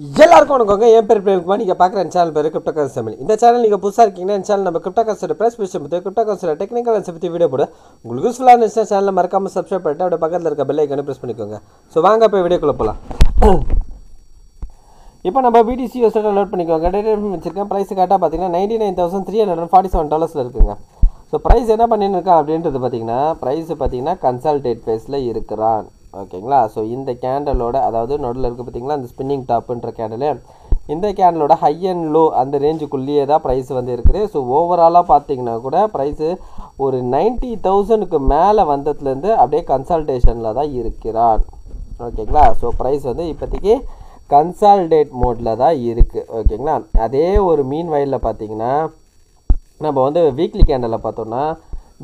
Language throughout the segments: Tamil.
எல்லாருக்கும் வணக்கங்க. என் பேர் பிரேம்குமார். நீங்கள் பார்க்குற சேனல் பேர் கிரிப்டோ கரன்சி தமிழ். இந்த சேனல் நீங்கள் புதுசாக இருக்கீங்கன்னா இந்த சேனல் நம்ம கிரிப்டோ கரன்சியோட ப்ரைஸ் விஷயம் பற்றி கிரிப்டோ கரன்சியோட டெக்னிக்கல் அன்ஸ் பற்றி வீடியோ போட உங்களுக்கு யூஸ்ஃபுல்லாக இருந்துச்சுன்னா சேனலில் மறக்காமல் சப்ஸ்கிரைப் பண்ணிட்டு அப்படியே பக்கத்தில் இருக்க பெல் ஐக்கானே ப்ரெஸ் பண்ணிக்கோங்க. ஸோ வாங்க இப்போ வீடியோக்குள்ளே போகலாம். இப்போ நம்ம BTC யூஎஸ்டி லோட் பண்ணிக்கோங்க. டேட் வச்சிருக்கேன். ப்ரைஸ் கரெக்டாக பார்த்தீங்கன்னா $99,347 இருக்குங்க. ஸோ ப்ரைஸ் என்ன பண்ணியிருக்கான் அப்படின்றது பார்த்தீங்கன்னா கன்சால்டேட் ஃபேஸில் இருக்கிறான். ஓகேங்களா. ஸோ இந்த கேண்டலோட அதாவது நடுவில் இருக்குது பார்த்தீங்களா அந்த ஸ்பின்னிங் டாப்புன்ற கேண்டலு, இந்த கேண்டலோட ஹை அண்ட் லோ அந்த ரேஞ்சுக்குள்ளேயே தான் ப்ரைஸ் வந்து இருக்குது. ஸோ ஓவராலாக பார்த்தீங்கன்னா கூட ப்ரைஸு ஒரு 90,000க்கு மேலே வந்ததுலேருந்து அப்படியே கன்சால்டேஷனில் தான் இருக்கிறான். ஓகேங்களா. ஸோ ப்ரைஸ் வந்து இப்போதைக்கு கன்சால்டேட் மோடில் தான் இருக்குது. ஓகேங்களா. அதே ஒரு மீன் வயலில் பார்த்தீங்கன்னா நம்ம வந்து வீக்லி கேண்டலில் பார்த்தோம்னா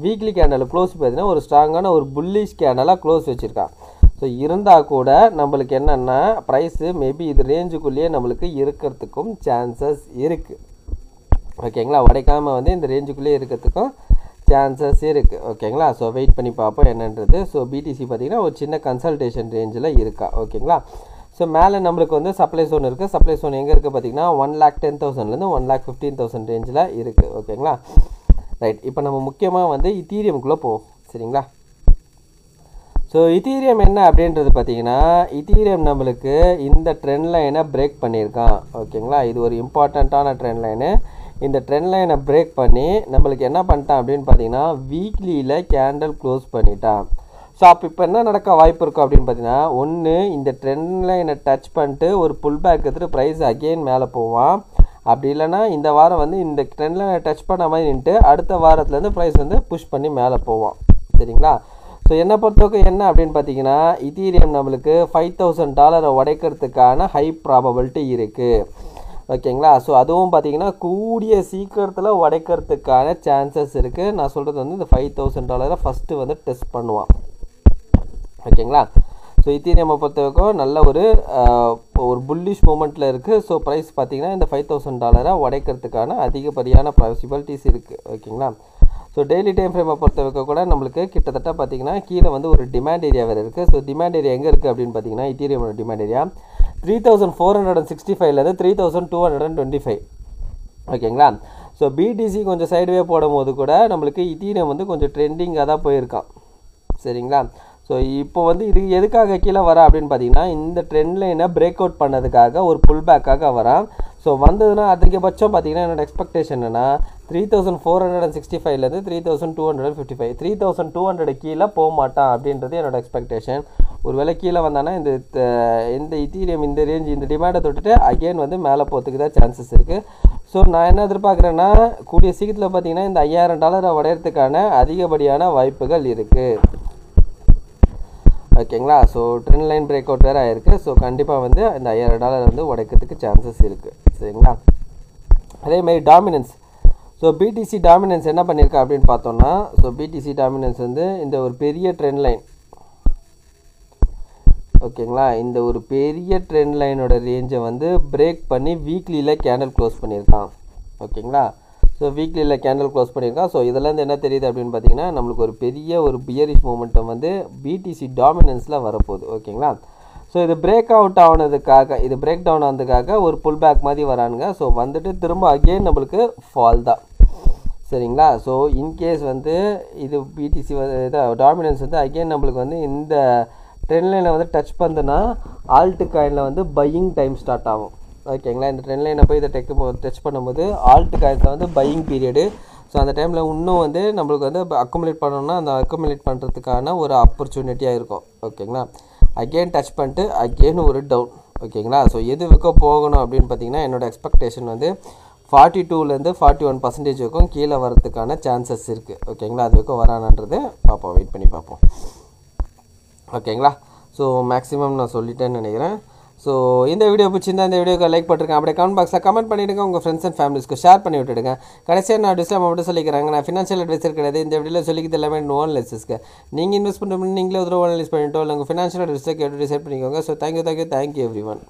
வீக்லி கேண்டல் க்ளோஸ் பார்த்தீங்கன்னா ஒரு ஸ்ட்ராங்கான ஒரு புல்லிஷ் கேண்டலாக க்ளோஸ் வச்சுருக்கான். ஸோ இருந்தால் கூட நம்மளுக்கு என்னென்னா ப்ரைஸு மேபி இது ரேஞ்சுக்குள்ளேயே நம்மளுக்கு இருக்கிறதுக்கும் சான்சஸ் இருக்குது. ஓகேங்களா. உடைக்காமல் வந்து இந்த ரேஞ்சுக்குள்ளேயே இருக்கிறதுக்கும் சான்சஸ் இருக்குது. ஓகேங்களா. ஸோ வெயிட் பண்ணி பார்ப்போம் என்னன்றது. ஸோ BTC பார்த்திங்கன்னா ஒரு சின்ன கன்சல்டேஷன் ரேஞ்சில் இருக்கா. ஓகேங்களா. ஸோ மேலே நம்மளுக்கு வந்து சப்ளை ஜோன் இருக்குது. சப்ளை ஜோன் எங்கே இருக்குது பார்த்திங்கன்னா 1,10,000லேருந்து 1,15,000 ரேஞ்சில் இருக்குது. ஓகேங்களா. ரைட். இப்போ நம்ம முக்கியமாக வந்து இத்தீரியமுக்குள்ளே போவோம். சரிங்களா. ஸோ இத்தீரியம் என்ன அப்படின்றது பார்த்தீங்கன்னா இத்தீரியம் நம்மளுக்கு இந்த ட்ரெண்ட் லைனை பிரேக் பண்ணியிருக்கான். ஓகேங்களா. இது ஒரு இம்பார்ட்டண்ட்டான ட்ரெண்ட் லைனு. இந்த ட்ரெண்ட் லைனை பிரேக் பண்ணி நம்மளுக்கு என்ன பண்ணிட்டான் அப்படின்னு பார்த்தீங்கன்னா வீக்லியில் கேண்டல் க்ளோஸ் பண்ணிட்டான். ஸோ அப்போ இப்போ என்ன நடக்க வாய்ப்பு இருக்கும் அப்படின்னு பார்த்தீங்கன்னா ஒன்று இந்த ட்ரெண்ட் லைனை டச் பண்ணிட்டு ஒரு புல் பேக் எடுத்துகிட்டு ப்ரைஸ் அகெயின் மேலே போவான். அப்படி இல்லைனா இந்த வாரம் வந்து இந்த ட்ரெண்ட் லைனை டச் பண்ண மாதிரி நின்ட்டு அடுத்த வாரத்துலேருந்து ப்ரைஸ் வந்து புஷ் பண்ணி மேலே போவான். சரிங்களா. ஸோ என்னை பொறுத்தவரைக்கும் என்ன அப்படின்னு பார்த்தீங்கன்னா இத்தீரியம் நம்மளுக்கு $5,000 உடைக்கிறதுக்கான ஹை ப்ராபபிலிட்டி இருக்குது. ஓகேங்களா. ஸோ அதுவும் பார்த்தீங்கன்னா கூடிய சீக்கிரத்தில் உடைக்கிறதுக்கான சான்சஸ் இருக்குது. நான் சொல்கிறது வந்து இந்த $5,000 ஃபஸ்ட்டு வந்து டெஸ்ட் பண்ணுவான். ஓகேங்களா. ஸோ இத்தீரியம் பொறுத்தவரைக்கும் நல்ல ஒரு புல்லிஷ் மூமெண்ட்டில் இருக்குது. ஸோ ப்ரைஸ் பார்த்தீங்கன்னா இந்த $5,000 உடைக்கிறதுக்கான அதிகப்படியான பாசிபிலிட்டிஸ் இருக்குது. ஓகேங்களா. ஸோ டெய்லி டைம் ஃப்ரேமை பொறுத்தவரைக்கும் கூட நம்மளுக்கு கிட்டத்தட்ட பார்த்தீங்கன்னா கீழே வந்து ஒரு டிமாண்ட் ஏரியா வேறு இருக்குது. ஸோ டிமாண்ட் ஏரியா எங்கே இருக்குது அப்படின்னு பார்த்தீங்கன்னா இத்தீரியமோட டிமாண்ட் ஏரியா 3,465லேருந்து 3,225. ஓகேங்களா. ஸோ BTC கொஞ்சம் சைடுவே போடும்போது கூட நம்மளுக்கு இத்தீரியம் வந்து கொஞ்சம் ட்ரெண்டிங்காக தான் போயிருக்கான். சரிங்களா. ஸோ இப்போ வந்து இது எதுக்காக கீழே வரா அப்படின்னு பார்த்தீங்கன்னா இந்த ட்ரெண்ட் லைனை பிரேக் அவுட் பண்ணதுக்காக ஒரு புல் பேக்காக வரான். ஸோ வந்ததுன்னா அதிகபட்சம் பார்த்தீங்கன்னா என்னோடய எக்ஸ்பெக்டேஷன் என்னென்னா 3,465லேருந்து 3,255 3,200 கீழே போக மாட்டான் அப்படின்றது என்னோடய எக்ஸ்பெக்டேஷன். ஒருவேளை கீழே வந்தானா இந்த இத்தீரியம் இந்த ரேஞ்ச் இந்த டிமாண்டை தொட்டுட்டு அகெயின் வந்து மேலே போகிறதுக்கு தான் சான்சஸ் இருக்குது. ஸோ நான் என்ன எதிர்பார்க்குறேன்னா கூடிய சீக்கிரத்தில் பார்த்தீங்கன்னா இந்த $5,000 உடையிறதுக்கான அதிகப்படியான வாய்ப்புகள் இருக்குது. ஓகேங்களா. So trend line break out வேறு ஆயிருக்கு. ஸோ கண்டிப்பாக வந்து இந்த $5,000 வந்து உடைக்கிறதுக்கு சான்சஸ் இருக்குது. சரிங்களா. அதேமாதிரி டாமினன்ஸ். ஸோ BTC டாமினன்ஸ் என்ன பண்ணியிருக்கா அப்படின்னு பார்த்தோம்னா ஸோ BTC டாமினன்ஸ் வந்து இந்த ஒரு பெரிய ட்ரெண்ட் லைன். ஓகேங்களா. இந்த ஒரு பெரிய ட்ரெண்ட் லைனோட ரேஞ்சை வந்து பிரேக் பண்ணி வீக்லியில் கேண்டல் க்ளோஸ் பண்ணியிருக்கான். ஓகேங்களா. ஸோ வீக்லியில் கேண்டல் க்ளோஸ் பண்ணியிருக்கான். ஸோ இதெல்லாம் என்ன தெரியுது அப்படின்னு பார்த்தீங்கன்னா நம்மளுக்கு ஒரு பெரிய ஒரு பியரிஷ் மூமெண்டம் வந்து BTC டாமினன்ஸில் வரப்போகுது. ஓகேங்களா. ஸோ இது பிரேக் அவுட் ஆனதுக்காக இது பிரேக் டவுன் ஆனதுக்காக ஒரு புல் பேக் மாதிரி வரானுங்க. ஸோ வந்துட்டு திரும்ப அகெயின் நம்மளுக்கு ஃபால் தான். சரிங்களா. ஸோ இன்கேஸ் வந்து இது BTC டாமினன்ஸ் வந்து அகெயின் நம்மளுக்கு வந்து இந்த ட்ரெண்ட் லைனை வந்து டச் பண்ணுதுன்னா ஆல்ட் காயினில் வந்து பையிங் டைம் ஸ்டார்ட் ஆகும். ஓகேங்களா. இந்த ட்ரெண்ட் லைனை போய் இதை டச் பண்ணும்போது ஆல்ட் காயின்ஸில் வந்து பையிங் பீரியடு. ஸோ அந்த டைமில் இன்னும் வந்து நம்மளுக்கு வந்து அக்குமுலேட் பண்ணணும்னா அந்த அக்குமுலேட் பண்ணுறதுக்கான ஒரு ஆப்பர்ச்சுனிட்டியாக இருக்கும். ஓகேங்களா. அகெயின் டச் பண்ணிட்டு அகெயின் ஒரு டவுன். ஓகேங்களா. ஸோ எது வரைக்கும் போகணும் அப்படின்னு பார்த்தீங்கன்னா என்னோடய எக்ஸ்பெக்டேஷன் வந்து 42லேருந்து 41% வரைக்கும் கீழே வரதுக்கான சான்சஸ் இருக்குது. ஓகேங்களா. அது வரைக்கும் வரானன்றது பார்ப்போம். வெயிட் பண்ணி பார்ப்போம். ஓகேங்களா. ஸோ மேக்ஸிமம் நான் சொல்லிட்டேன்னு நினைக்கிறேன். ஸோ இந்த வீடியோ பிடிச்சிருந்தா இந்த வீடியோக்கு லைக் பண்ணிருக்கேன். அப்படியே கமெண்ட் பாக்ஸில் கமெண்ட் பண்ணிவிடுங்க. உங்கள் ஃப்ரெண்ட்ஸ் அண்ட் ஃபேமிலிஸ்க்கு ஷேர் பண்ணி விட்டுடுங்க. கடைசியாக நான் டிஸ்லாம மட்டும் சொல்லிக்கிறாங்க. நான் ஃபினான்ஷியல் அட்வைசர் கிடையாது. இந்த வீடியோவில் சொல்லிக்கிறது எல்லாமே ஓன் லைசஸ்க்கு நீங்கள் இன்வெஸ்ட் பண்ணுற நீங்களே ஒரு ஓன் லைஸ் பண்ணிட்டோ இல்லை உங்கள் ஃபினான்ஷியல் அட்வைஸை கேட்டு டிசைட் பண்ணிக்கோங்க. So thank you every one.